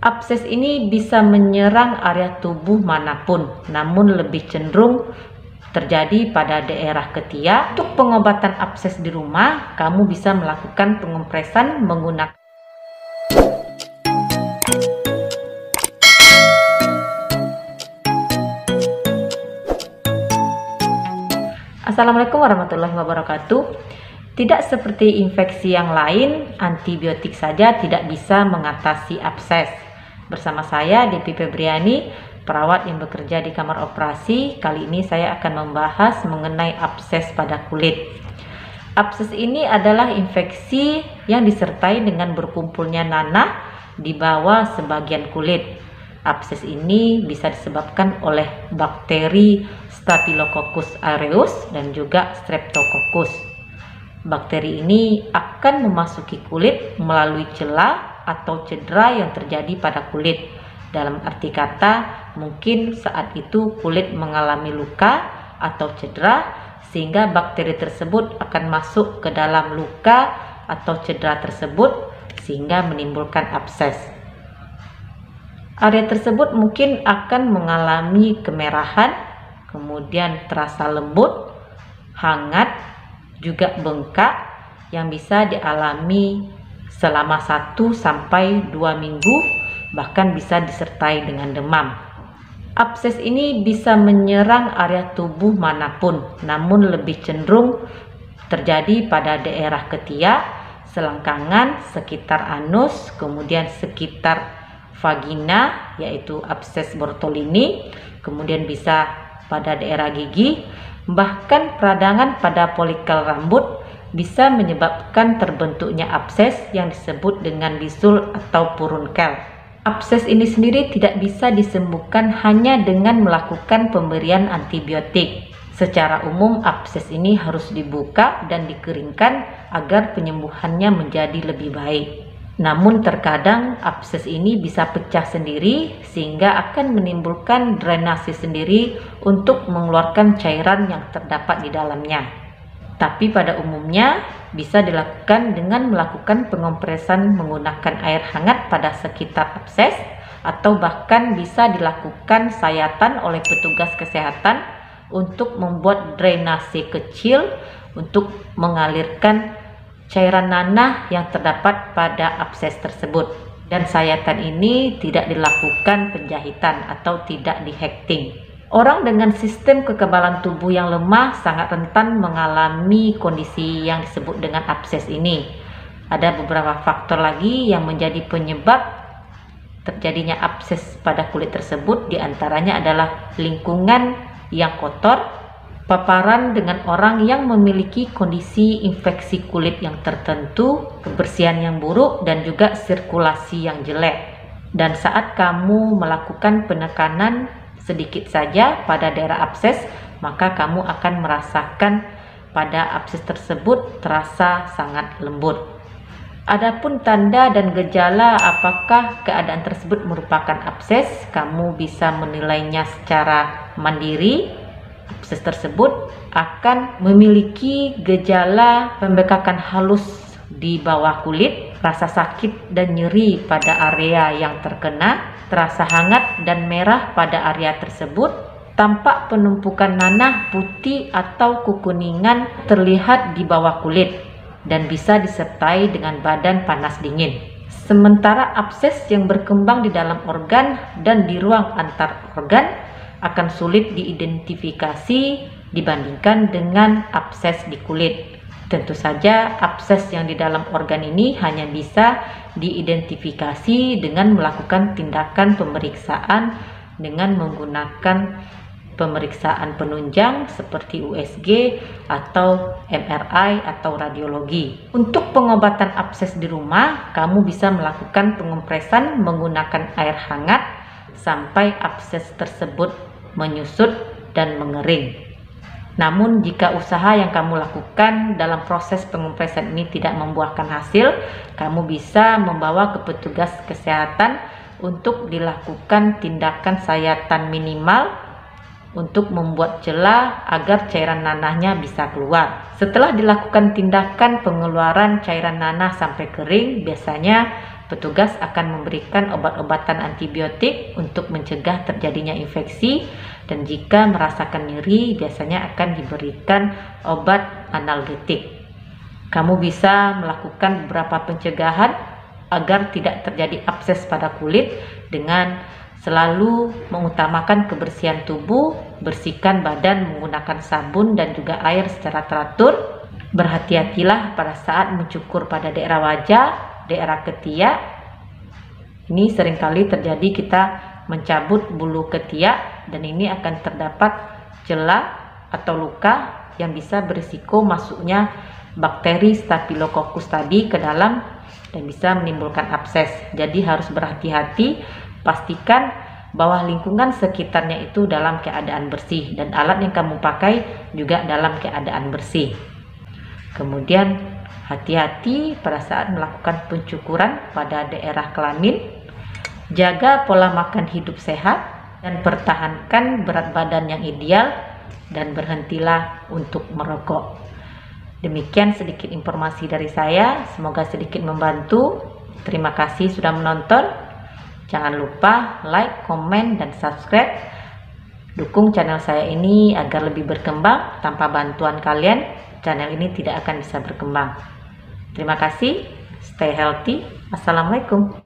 Abses ini bisa menyerang area tubuh manapun, namun lebih cenderung terjadi pada daerah ketiak. Untuk pengobatan abses di rumah, kamu bisa melakukan pengompresan menggunakan Assalamualaikum warahmatullahi wabarakatuh. Tidak seperti infeksi yang lain, antibiotik saja tidak bisa mengatasi abses. Bersama saya Devi Febriani, perawat yang bekerja di kamar operasi. Kali ini saya akan membahas mengenai abses pada kulit. Abses ini adalah infeksi yang disertai dengan berkumpulnya nanah di bawah sebagian kulit. Abses ini bisa disebabkan oleh bakteri Staphylococcus aureus dan juga Streptococcus. Bakteri ini akan memasuki kulit melalui celah atau cedera yang terjadi pada kulit. Dalam arti kata, mungkin saat itu kulit mengalami luka atau cedera, sehingga bakteri tersebut akan masuk ke dalam luka atau cedera tersebut sehingga menimbulkan abses. Area tersebut mungkin akan mengalami kemerahan, kemudian terasa lembut, hangat, juga bengkak yang bisa dialami selama 1 sampai 2 minggu, bahkan bisa disertai dengan demam. Abses ini bisa menyerang area tubuh manapun, namun lebih cenderung terjadi pada daerah ketiak, selangkangan, sekitar anus, kemudian sekitar vagina, yaitu abses Bortolini, kemudian bisa pada daerah gigi, bahkan peradangan pada folikel rambut bisa menyebabkan terbentuknya abses yang disebut dengan bisul atau furunkel. Abses ini sendiri tidak bisa disembuhkan hanya dengan melakukan pemberian antibiotik. Secara umum abses ini harus dibuka dan dikeringkan agar penyembuhannya menjadi lebih baik. Namun terkadang abses ini bisa pecah sendiri sehingga akan menimbulkan drainase sendiri untuk mengeluarkan cairan yang terdapat di dalamnya. Tapi pada umumnya bisa dilakukan dengan melakukan pengompresan menggunakan air hangat pada sekitar abses, atau bahkan bisa dilakukan sayatan oleh petugas kesehatan untuk membuat drainase kecil untuk mengalirkan cairan nanah yang terdapat pada abses tersebut. Dan sayatan ini tidak dilakukan penjahitan atau tidak dihekting. Orang dengan sistem kekebalan tubuh yang lemah sangat rentan mengalami kondisi yang disebut dengan abses ini. Ada beberapa faktor lagi yang menjadi penyebab terjadinya abses pada kulit tersebut, diantaranya adalah lingkungan yang kotor, paparan dengan orang yang memiliki kondisi infeksi kulit yang tertentu, kebersihan yang buruk, dan juga sirkulasi yang jelek. Dan saat kamu melakukan penekanan sedikit saja pada daerah abses, maka kamu akan merasakan pada abses tersebut terasa sangat lembut. Adapun tanda dan gejala apakah keadaan tersebut merupakan abses, kamu bisa menilainya secara mandiri. Abses tersebut akan memiliki gejala pembekakan halus di bawah kulit, rasa sakit dan nyeri pada area yang terkena, terasa hangat dan merah pada area tersebut, tampak penumpukan nanah putih atau kekuningan terlihat di bawah kulit, dan bisa disertai dengan badan panas dingin. Sementara abses yang berkembang di dalam organ dan di ruang antar organ akan sulit diidentifikasi dibandingkan dengan abses di kulit. Tentu saja abses yang di dalam organ ini hanya bisa diidentifikasi dengan melakukan tindakan pemeriksaan dengan menggunakan pemeriksaan penunjang seperti USG atau MRI atau radiologi. Untuk pengobatan abses di rumah, kamu bisa melakukan pengompresan menggunakan air hangat sampai abses tersebut menyusut dan mengering. Namun jika usaha yang kamu lakukan dalam proses pengompresan ini tidak membuahkan hasil, kamu bisa membawa ke petugas kesehatan untuk dilakukan tindakan sayatan minimal untuk membuat celah agar cairan nanahnya bisa keluar. Setelah dilakukan tindakan pengeluaran cairan nanah sampai kering, biasanya petugas akan memberikan obat-obatan antibiotik untuk mencegah terjadinya infeksi, dan jika merasakan nyeri biasanya akan diberikan obat analgetik. Kamu bisa melakukan beberapa pencegahan agar tidak terjadi abses pada kulit dengan selalu mengutamakan kebersihan tubuh, bersihkan badan menggunakan sabun dan juga air secara teratur. Berhati-hatilah pada saat mencukur pada daerah wajah, daerah ketiak. Ini seringkali terjadi, kita mencabut bulu ketiak dan ini akan terdapat celah atau luka yang bisa berisiko masuknya bakteri Staphylococcus tadi ke dalam dan bisa menimbulkan abses. Jadi harus berhati-hati, pastikan bahwa lingkungan sekitarnya itu dalam keadaan bersih dan alat yang kamu pakai juga dalam keadaan bersih. Kemudian hati-hati pada saat melakukan pencukuran pada daerah kelamin. Jaga pola makan hidup sehat dan pertahankan berat badan yang ideal dan berhentilah untuk merokok. Demikian sedikit informasi dari saya, semoga sedikit membantu. Terima kasih sudah menonton. Jangan lupa like, komen, dan subscribe. Dukung channel saya ini agar lebih berkembang. Tanpa bantuan kalian, channel ini tidak akan bisa berkembang. Terima kasih, stay healthy. Assalamualaikum.